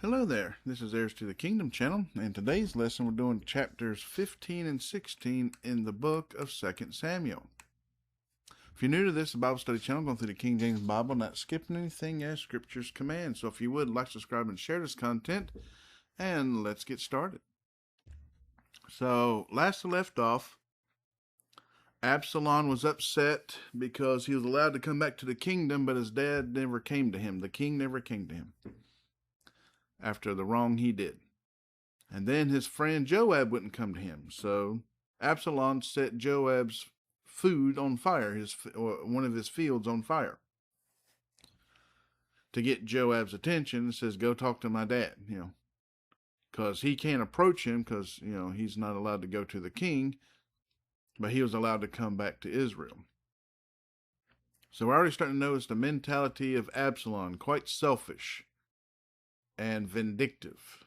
Hello there, this is Heirs to the Kingdom channel, and today's lesson we're doing chapters 15 and 16 in the book of 2 Samuel. If you're new to this Bible study channel, going through the King James Bible, not skipping anything as Scripture's command. So if you would, like, subscribe, and share this content, and let's get started. So, last I left off, Absalom was upset because he was allowed to come back to the kingdom, but his dad never came to him. The king never came to him after the wrong he did. And then his friend Joab wouldn't come to him. So Absalom set Joab's food on fire, one of his fields on fire, to get Joab's attention. And says, go talk to my dad, because he can't approach him because, he's not allowed to go to the king, but he was allowed to come back to Israel. So we're already starting to notice the mentality of Absalom, quite selfish and vindictive.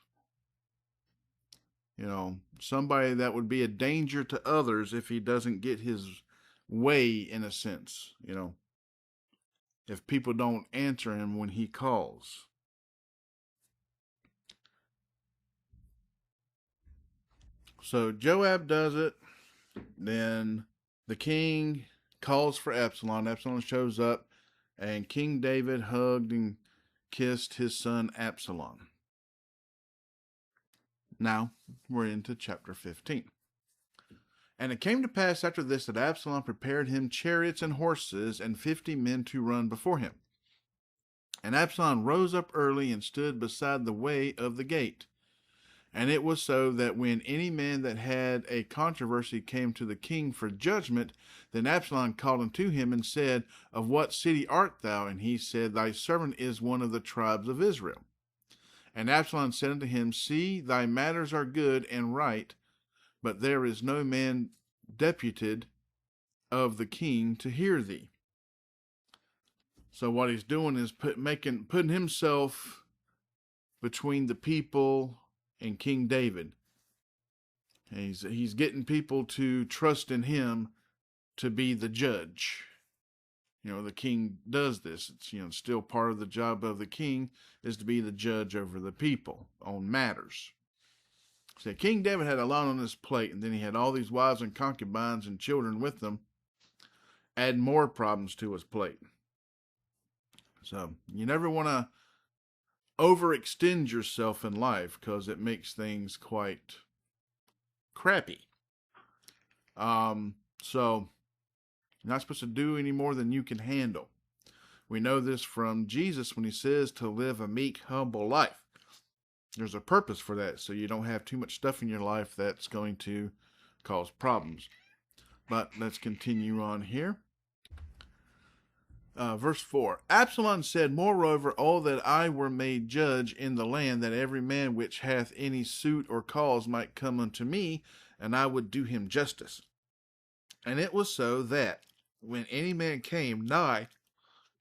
Somebody that would be a danger to others if he doesn't get his way, in a sense, if people don't answer him when he calls. So Joab does it. Then the king calls for Absalom. Absalom shows up, and King David hugged and kissed his son Absalom. Now we're into chapter 15. And it came to pass after this that Absalom prepared him chariots and horses and 50 men to run before him. And Absalom rose up early and stood beside the way of the gate. And it was so that when any man that had a controversy came to the king for judgment, then Absalom called unto him and said, Of what city art thou? And he said, Thy servant is one of the tribes of Israel. And Absalom said unto him, See, thy matters are good and right, but there is no man deputed of the king to hear thee. So what he's doing is putting himself between the people and King David. He's getting people to trust in him to be the judge. The king does this. It's still part of the job of the king is to be the judge over the people on matters. So King David had a lot on his plate, and then he had all these wives and concubines and children with them, adding more problems to his plate. So you never want to overextend yourself in life because it makes things quite crappy. So you're not supposed to do any more than you can handle. We know this from Jesus when he says to live a meek, humble life. There's a purpose for that, so you don't have too much stuff in your life that's going to cause problems. But let's continue on here. Verse 4, Absalom said, Moreover, oh, that I were made judge in the land, that every man which hath any suit or cause might come unto me, and I would do him justice. And it was so that, when any man came nigh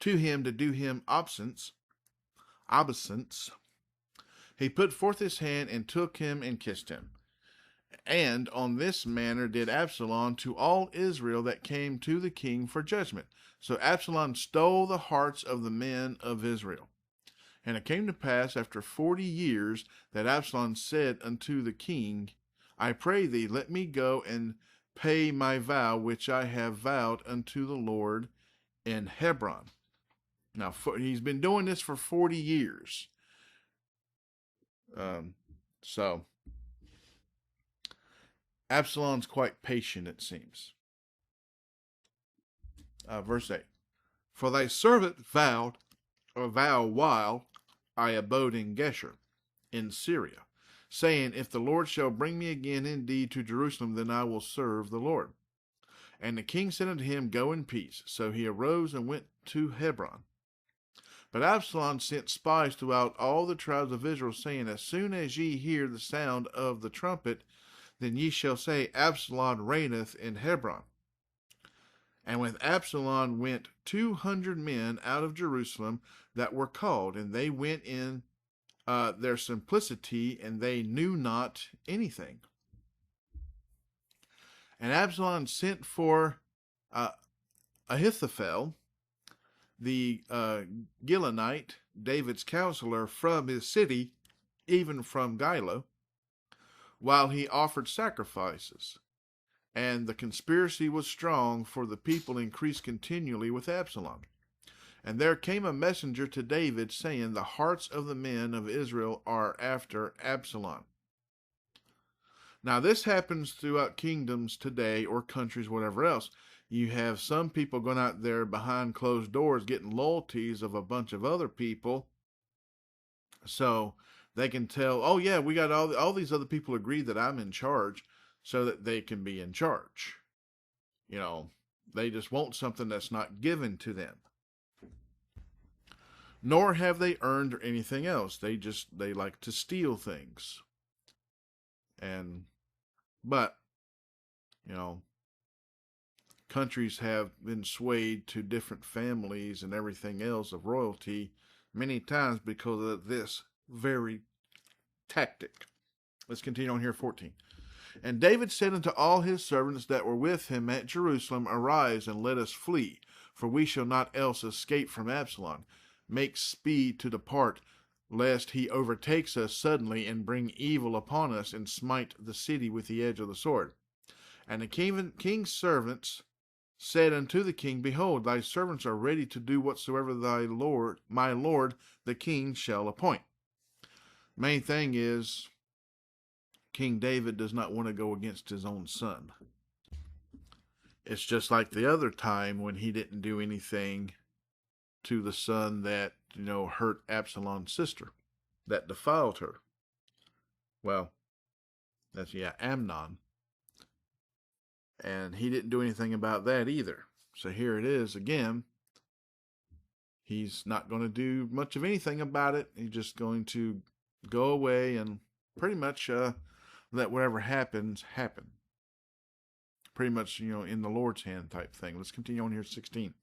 to him to do him obeisance, he put forth his hand and took him and kissed him. And on this manner did Absalom to all Israel that came to the king for judgment. So Absalom stole the hearts of the men of Israel. And it came to pass after 40 years that Absalom said unto the king, I pray thee, let me go and pay my vow which I have vowed unto the Lord in Hebron. Now, he's been doing this for 40 years. So Absalom's quite patient, it seems. Verse 8, For thy servant vowed a vow while I abode in Geshur, in Syria, saying, If the Lord shall bring me again indeed to Jerusalem, then I will serve the Lord. And the king said unto him, Go in peace. So he arose and went to Hebron. But Absalom sent spies throughout all the tribes of Israel, saying, As soon as ye hear the sound of the trumpet, then ye shall say, Absalom reigneth in Hebron. And with Absalom went 200 men out of Jerusalem that were called, and they went in their simplicity, and they knew not anything. And Absalom sent for Ahithophel, the Gilonite, David's counselor, from his city even from Gilo, while he offered sacrifices. And the conspiracy was strong, for the people increased continually with Absalom. And there came a messenger to David, saying, the hearts of the men of Israel are after Absalom. Now, this happens throughout kingdoms today, or countries, whatever else. You have some people going out there behind closed doors getting loyalties of a bunch of other people, so they can tell, oh yeah, we got all these other people agree that I'm in charge, so that they can be in charge. They just want something that's not given to them. Nor have they earned or anything else. They like to steal things. But countries have been swayed to different families and everything else of royalty many times because of this very tactic. Let's continue on here, 14. And David said unto all his servants that were with him at Jerusalem, arise and let us flee, for we shall not else escape from Absalom. Make speed to depart, lest he overtakes us suddenly and bring evil upon us and smite the city with the edge of the sword. And the king's servants said unto the king, behold, thy servants are ready to do whatsoever my lord, the king shall appoint. Main thing is, King David does not want to go against his own son. It's just like the other time when he didn't do anything to the son that, hurt Absalom's sister, that defiled her. Well, that's, Amnon. And he didn't do anything about that either. So here it is again. He's not going to do much of anything about it. He's just going to go away and pretty much let whatever happens, happen. Pretty much, in the Lord's hand type thing. Let's continue on here, 16.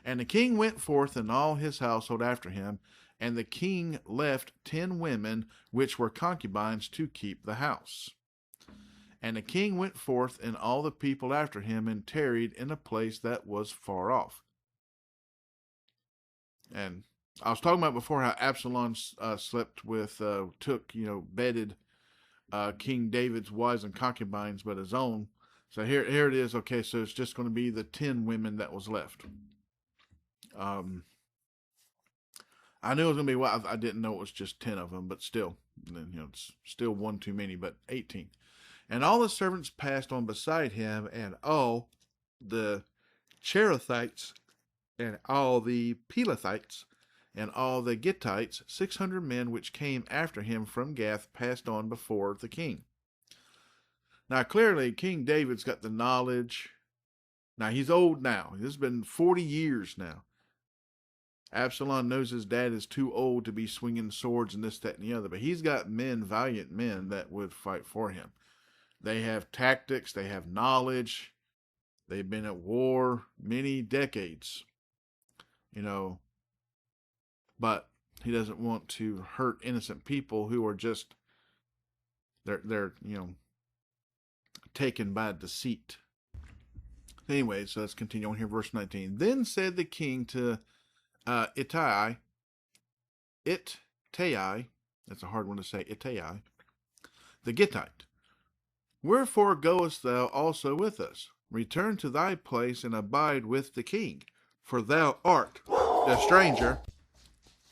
And the king went forth and all his household after him, and the king left 10 women which were concubines to keep the house. And the king went forth and all the people after him, and tarried in a place that was far off. And I was talking about before how Absalom slept with, bedded King David's wives and concubines, but his own. So here it is. Okay, so it's just going to be the 10 women that was left. I knew it was going to be, I didn't know it was just 10 of them, but still, it's still one too many, but 18. And all the servants passed on beside him, and all the Cherethites, and all the Pelethites, and all the Gittites, 600 men which came after him from Gath, passed on before the king. Now, clearly, King David's got the knowledge. Now, he's old now. This has been 40 years now. Absalom knows his dad is too old to be swinging swords and this, that, and the other. But he's got men, valiant men, that would fight for him. They have tactics. They have knowledge. They've been at war many decades. But he doesn't want to hurt innocent people who are just, they're taken by deceit. Anyway, so let's continue on here, verse 19. Then said the king to Ittai, that's a hard one to say, Ittai, the Gittite, wherefore goest thou also with us? Return to thy place and abide with the king, for thou art the stranger.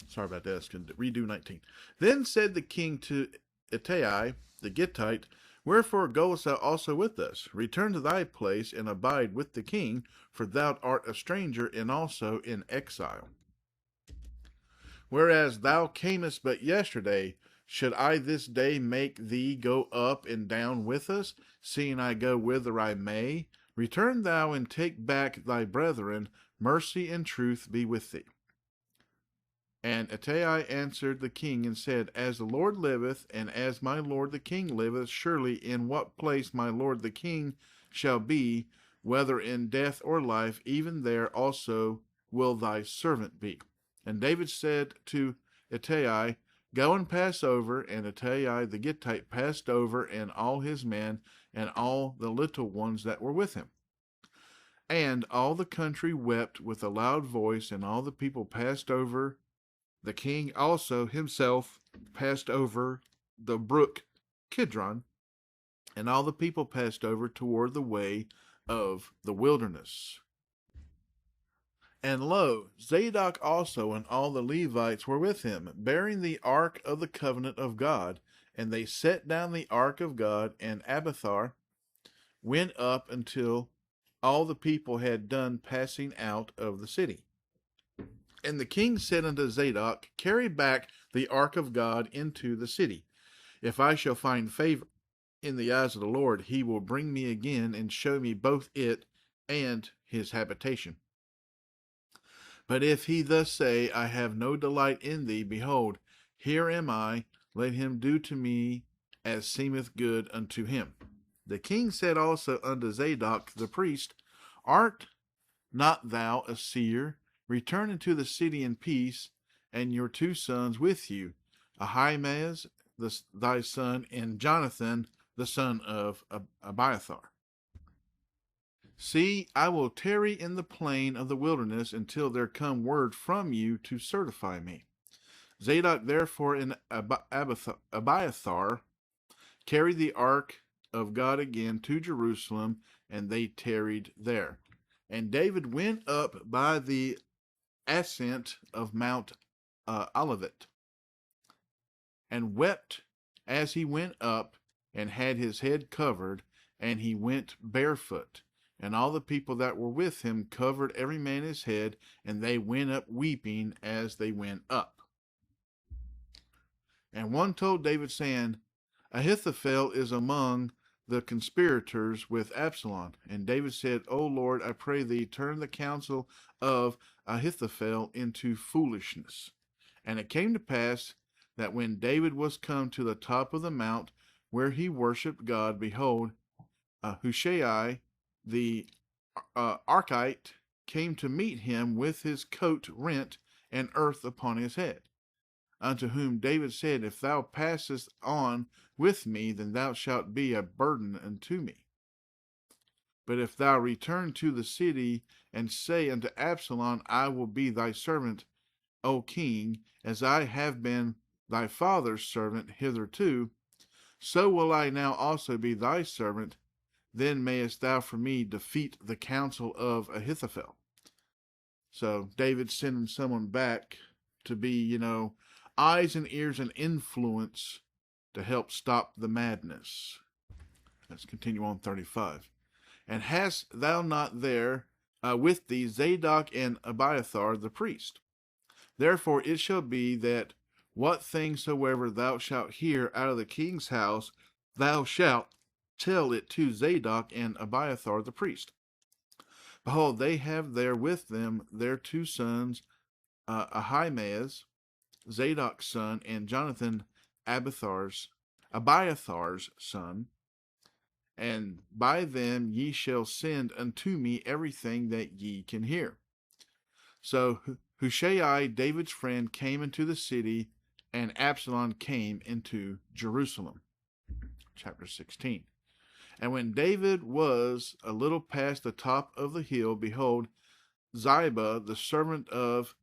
Sorry about this. Can redo 19. Then said the king to Ittai, the Gittite, wherefore goest thou also with us? Return to thy place and abide with the king, for thou art a stranger and also in exile. Whereas thou camest but yesterday, should I this day make thee go up and down with us, seeing I go whither I may? Return thou and take back thy brethren, mercy and truth be with thee. And Ittai answered the king and said, as the Lord liveth, and as my lord the king liveth, surely in what place my lord the king shall be, whether in death or life, even there also will thy servant be. And David said to Ittai, go and pass over. And Ittai the Gittite passed over, and all his men, and all the little ones that were with him. And all the country wept with a loud voice, and all the people passed over. The king also himself passed over the brook Kidron, and all the people passed over toward the way of the wilderness. And lo, Zadok also and all the Levites were with him, bearing the ark of the covenant of God. And they set down the ark of God, and Abiathar went up until all the people had done passing out of the city. And the king said unto Zadok, Carry back the ark of God into the city. If I shall find favor in the eyes of the Lord, he will bring me again and show me both it and his habitation. But if he thus say, I have no delight in thee, behold, here am I, let him do to me as seemeth good unto him. The king said also unto Zadok the priest, Art not thou a seer? Return into the city in peace, and your 2 sons with you, Ahimaaz thy son, and Jonathan the son of Abiathar. See, I will tarry in the plain of the wilderness until there come word from you to certify me. Zadok therefore and Abiathar carried the ark of God again to Jerusalem, and they tarried there. And David went up by the ascent of Mount Olivet, and wept as he went up, and had his head covered, and he went barefoot. And all the people that were with him covered every man his head, and they went up weeping as they went up. And one told David, saying, Ahithophel is among the conspirators with Absalom. And David said, O Lord, I pray thee, turn the counsel of Ahithophel into foolishness. And it came to pass that when David was come to the top of the mount where he worshipped God, behold, Hushai the Archite came to meet him with his coat rent and earth upon his head. Unto whom David said, If thou passest on with me, then thou shalt be a burden unto me. But if thou return to the city and say unto Absalom, I will be thy servant, O king, as I have been thy father's servant hitherto, so will I now also be thy servant. Then mayest thou for me defeat the counsel of Ahithophel. So David sending someone back to be, eyes and ears and influence to help stop the madness. Let's continue on 35. And hast thou not there with thee Zadok and Abiathar the priest? Therefore it shall be that what things soever thou shalt hear out of the king's house, thou shalt tell it to Zadok and Abiathar the priest. Behold, they have there with them their 2 sons, Ahimaaz, Zadok's son, and Jonathan, Abiathar's son, and by them ye shall send unto me everything that ye can hear. So Hushai, David's friend, came into the city, and Absalom came into Jerusalem. Chapter 16. And when David was a little past the top of the hill, behold, Ziba, the servant of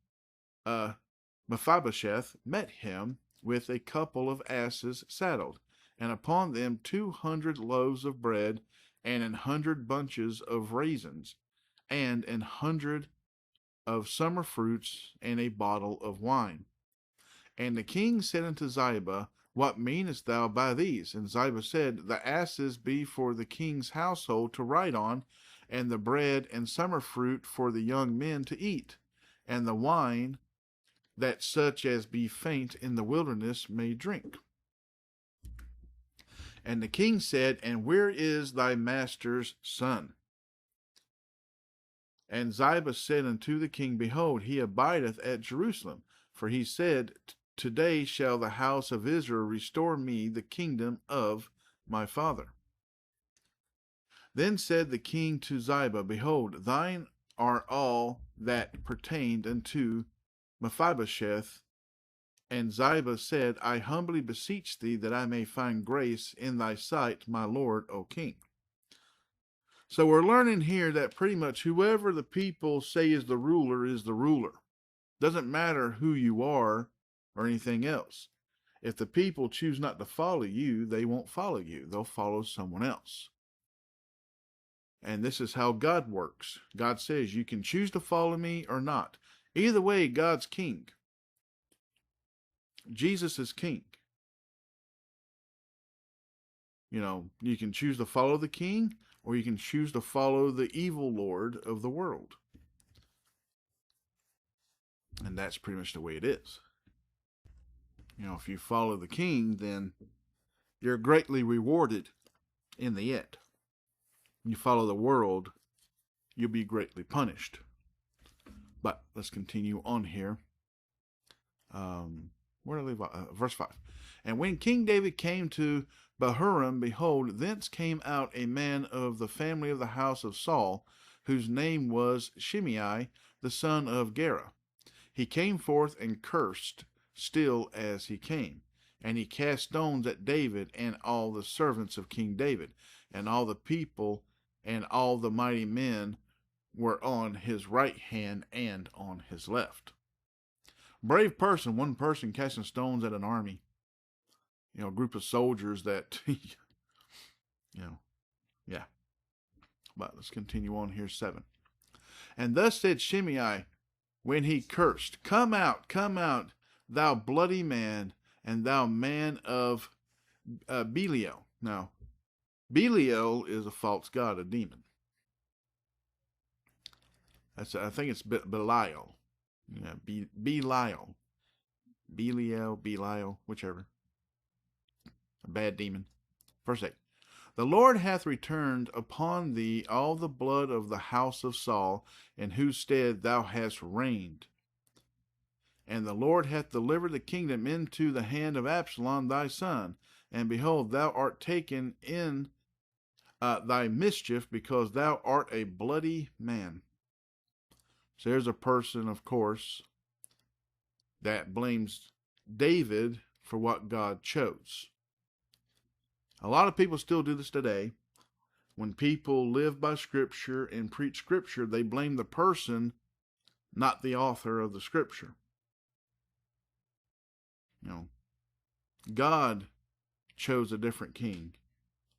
Mephibosheth, met him with a couple of asses saddled, and upon them 200 loaves of bread, and 100 bunches of raisins, and 100 of summer fruits, and a bottle of wine. And the king said unto Ziba, What meanest thou by these? And Ziba said, The asses be for the king's household to ride on, and the bread and summer fruit for the young men to eat, and the wine that such as be faint in the wilderness may drink. And the king said, And where is thy master's son? And Ziba said unto the king, Behold, he abideth at Jerusalem. For he said, Today shall the house of Israel restore me the kingdom of my father. Then said the king to Ziba, Behold, thine are all that pertained unto Mephibosheth. And Ziba said, I humbly beseech thee that I may find grace in thy sight, my lord, O king. So we're learning here that pretty much whoever the people say is the ruler is the ruler. Doesn't matter who you are or anything else. If the people choose not to follow you, they won't follow you. They'll follow someone else. And this is how God works. God says you can choose to follow me or not. Either way, God's king. Jesus is king. You know, you can choose to follow the king, or you can choose to follow the evil lord of the world. And that's pretty much the way it is. You know, if you follow the king, then you're greatly rewarded in the end. When you follow the world, you'll be greatly punished. But let's continue on here. Where did I leave? Verse 5. And when King David came to Bahurim, behold, thence came out a man of the family of the house of Saul, whose name was Shimei, the son of Gera. He came forth and cursed still as he came. And he cast stones at David and all the servants of King David, and all the people and all the mighty men were on his right hand and on his left. Brave person, one person casting stones at an army. You know, a group of soldiers that, yeah. But let's continue on here, 7. And thus said Shimei, when he cursed, come out, thou bloody man, and thou man of Belial. Now, Belial is a false god, a demon. I think it's Belial. Yeah, Belial, whichever. A bad demon. Verse 8. The Lord hath returned upon thee all the blood of the house of Saul, in whose stead thou hast reigned. And the Lord hath delivered the kingdom into the hand of Absalom thy son. And behold, thou art taken in thy mischief, because thou art a bloody man. So there's a person, of course, that blames David for what God chose. A lot of people still do this today. When people live by Scripture and preach Scripture, they blame the person, not the author of the Scripture. You know, God chose a different king.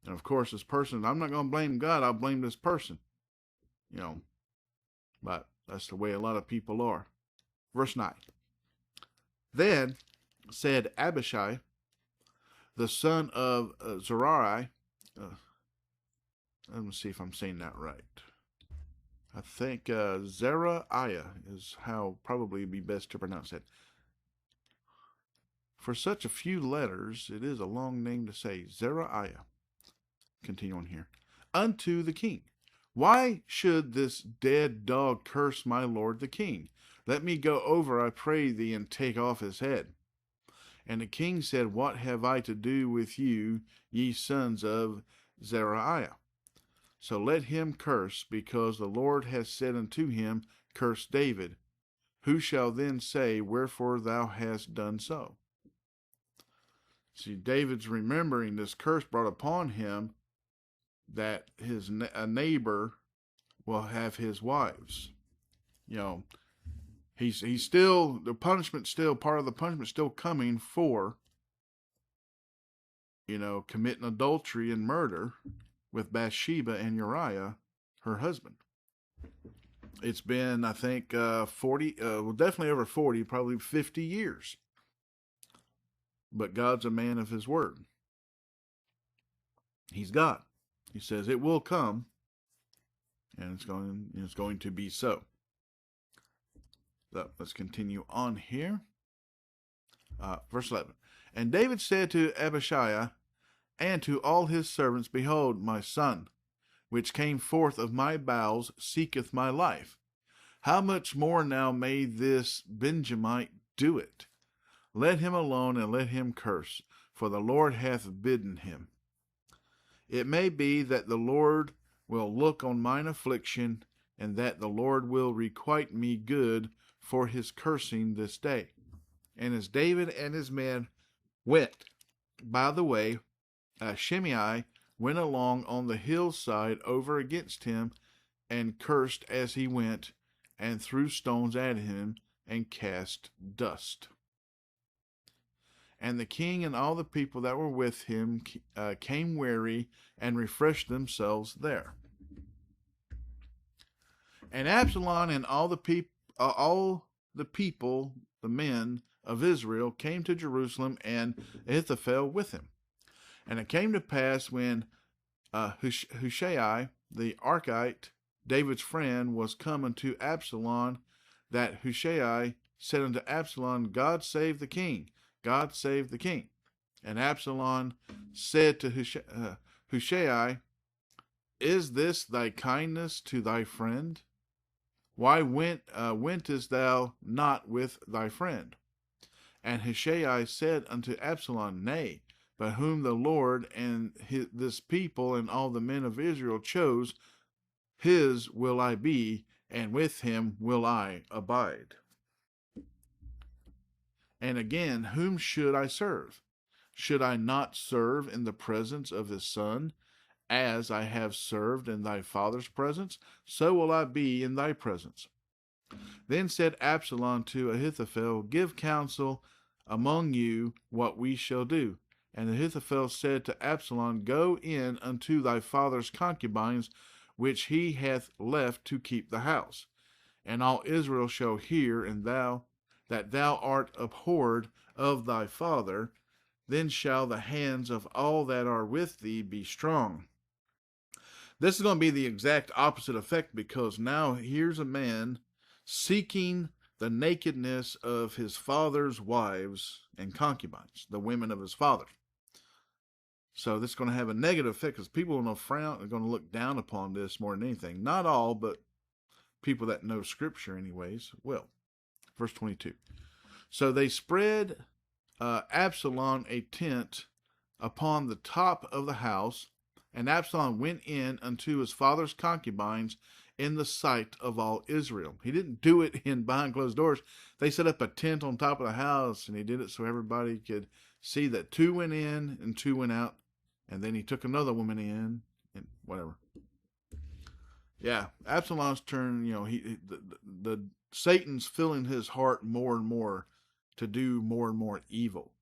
And of course, this person, I'm not going to blame God, I'll blame this person. You know, but that's the way a lot of people are. Verse 9. Then said Abishai, the son of Zeruiah, let me see if I'm saying that right. I think Zeruiah is how probably be best to pronounce it. For such a few letters, it is a long name to say. Zeruiah. Continue on here. Unto the king. Why should this dead dog curse my lord the king? Let me go over, I pray thee, and take off his head. And the king said, what have I to do with you, ye sons of Zeruiah? So let him curse, because the Lord hath said unto him, curse David. Who shall then say, wherefore thou hast done so? See, David's remembering this curse brought upon him, that his neighbor will have his wives. You know, he's still, the punishment still, part of the punishment still coming for, you know, committing adultery and murder with Bathsheba and Uriah, her husband. It's been, I think, 40, definitely over 40, probably 50 years. But God's a man of his word. He's God. He says it will come, and it's going to be so. So let's continue on here. Verse 11. And David said to Abishai and to all his servants, behold, my son, which came forth of my bowels, seeketh my life. How much more now may this Benjamite do it? Let him alone, and let him curse, for the Lord hath bidden him. It may be that the Lord will look on mine affliction, and that the Lord will requite me good for his cursing this day. And as David and his men went by the way, Shimei went along on the hillside over against him, and cursed as he went, and threw stones at him, and cast dust. And the king and all the people that were with him came weary and refreshed themselves there. And Absalom and all the people, the men of Israel, came to Jerusalem, and Ahithophel with him. And it came to pass when Hushai the Archite, David's friend, was come unto Absalom, that Hushai said unto Absalom, God save the king, God save the king. And Absalom said to Hushai, Is this thy kindness to thy friend? Why wentest thou not with thy friend? And Hushai said unto Absalom, Nay, but whom the Lord and this people and all the men of Israel chose, his will I be, and with him will I abide. And again, whom should I serve? Should I not serve in the presence of his son? As I have served in thy father's presence, so will I be in thy presence. Then said Absalom to Ahithophel, Give counsel among you what we shall do. And Ahithophel said to Absalom, Go in unto thy father's concubines, which he hath left to keep the house. And all Israel shall hear, and that thou art abhorred of thy father. Then shall the hands of all that are with thee be strong. This is going to be the exact opposite effect, because now here's a man seeking the nakedness of his father's wives and concubines, the women of his father. So this is going to have a negative effect, because people are going to frown, are going to look down upon this more than anything. Not all, but people that know Scripture anyways will. Verse 22. So they spread Absalom a tent upon the top of the house, and Absalom went in unto his father's concubines in the sight of all Israel. He didn't do it in behind closed doors. They set up a tent on top of the house, and he did it so everybody could see that 2 went in and 2 went out. And then he took another woman in, and whatever. Yeah, Absalom's turn. The Satan's filling his heart more and more to do more and more evil.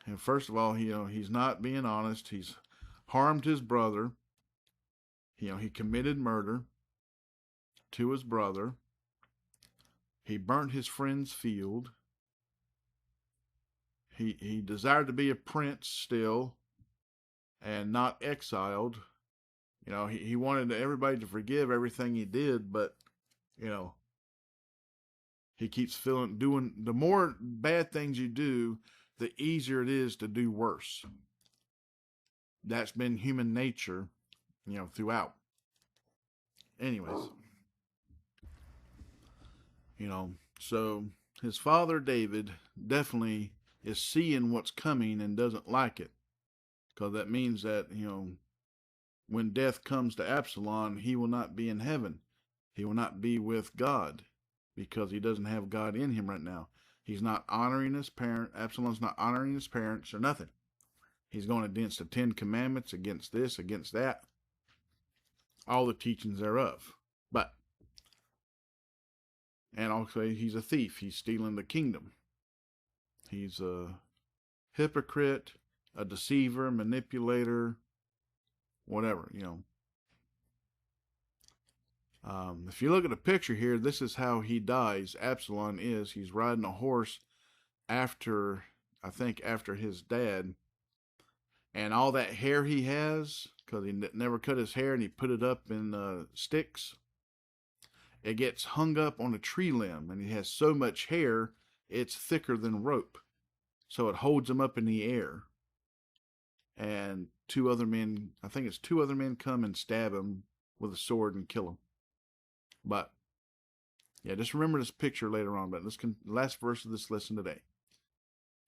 And first of all, he's not being honest. He's harmed his brother. He committed murder to his brother. He burnt his friend's field. He desired to be a prince still and not exiled. He wanted everybody to forgive everything he did, but, he keeps doing, the more bad things you do, the easier it is to do worse. That's been human nature, throughout. Anyways, so his father David definitely is seeing what's coming and doesn't like it, because that means that, when death comes to Absalom, he will not be in heaven. He will not be with God, because he doesn't have God in him right now. He's not honoring his parents. Absalom's not honoring his parents or nothing. He's going against the 10 Commandments, against this, against that, all the teachings thereof. And also, he's a thief. He's stealing the kingdom. He's a hypocrite, a deceiver, manipulator, whatever, If you look at the picture here, this is how he dies. Absalom is. He's riding a horse after his dad. And all that hair he has, because he never cut his hair and he put it up in sticks, it gets hung up on a tree limb, and he has so much hair, it's thicker than rope. So it holds him up in the air. And 2 other men, I think it's 2 other men, come and stab him with a sword and kill him. But, yeah, just remember this picture later on. But last verse of this lesson today.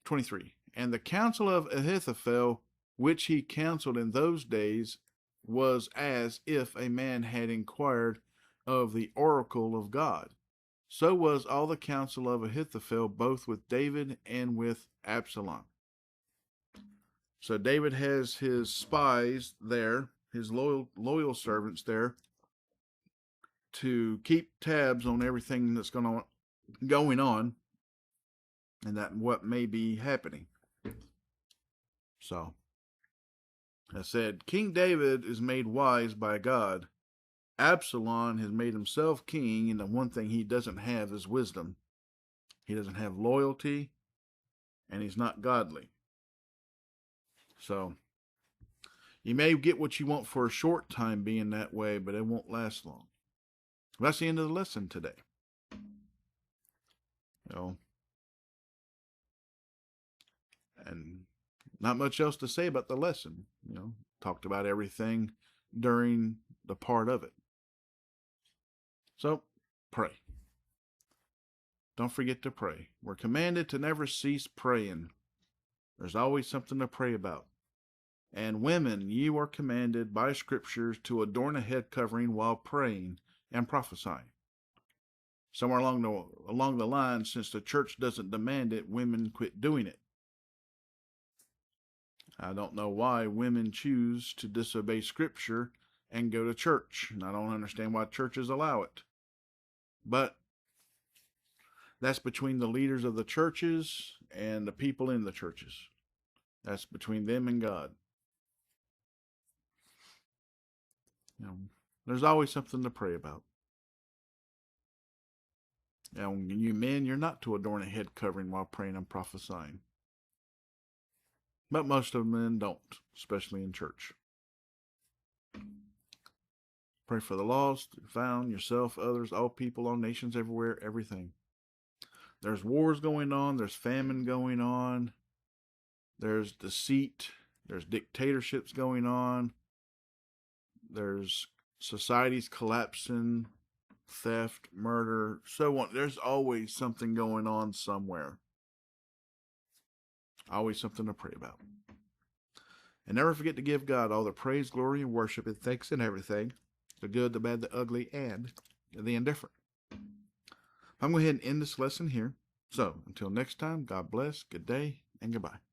23. And the counsel of Ahithophel, which he counseled in those days, was as if a man had inquired of the oracle of God. So was all the counsel of Ahithophel, both with David and with Absalom. So David has his spies there, his loyal servants there, to keep tabs on everything that's going on, and that what may be happening. So, I said, King David is made wise by God. Absalom has made himself king, and the one thing he doesn't have is wisdom. He doesn't have loyalty, and he's not godly. So, you may get what you want for a short time being that way, but it won't last long. That's the end of the lesson today. And not much else to say about the lesson. Talked about everything during the part of it. So, pray. Don't forget to pray. We're commanded to never cease praying. There's always something to pray about. And women, you are commanded by scriptures to adorn a head covering while praying and prophesying. Somewhere along the line, since the church doesn't demand it, women quit doing it. I don't know why women choose to disobey scripture and go to church. And I don't understand why churches allow it. But that's between the leaders of the churches and the people in the churches. That's between them and God. There's always something to pray about. You men, you're not to adorn a head covering while praying and prophesying. But most of men don't, especially in church. Pray for the lost, found, yourself, others, all people, all nations, everywhere, everything. There's wars going on. There's famine going on. There's deceit. There's dictatorships going on. There's societies collapsing, theft, murder, so on. There's always something going on somewhere. Always something to pray about. And never forget to give God all the praise, glory, and worship and thanks in everything. The good, the bad, the ugly, and the indifferent. I'm going to go ahead and end this lesson here. So, until next time, God bless, good day, and goodbye.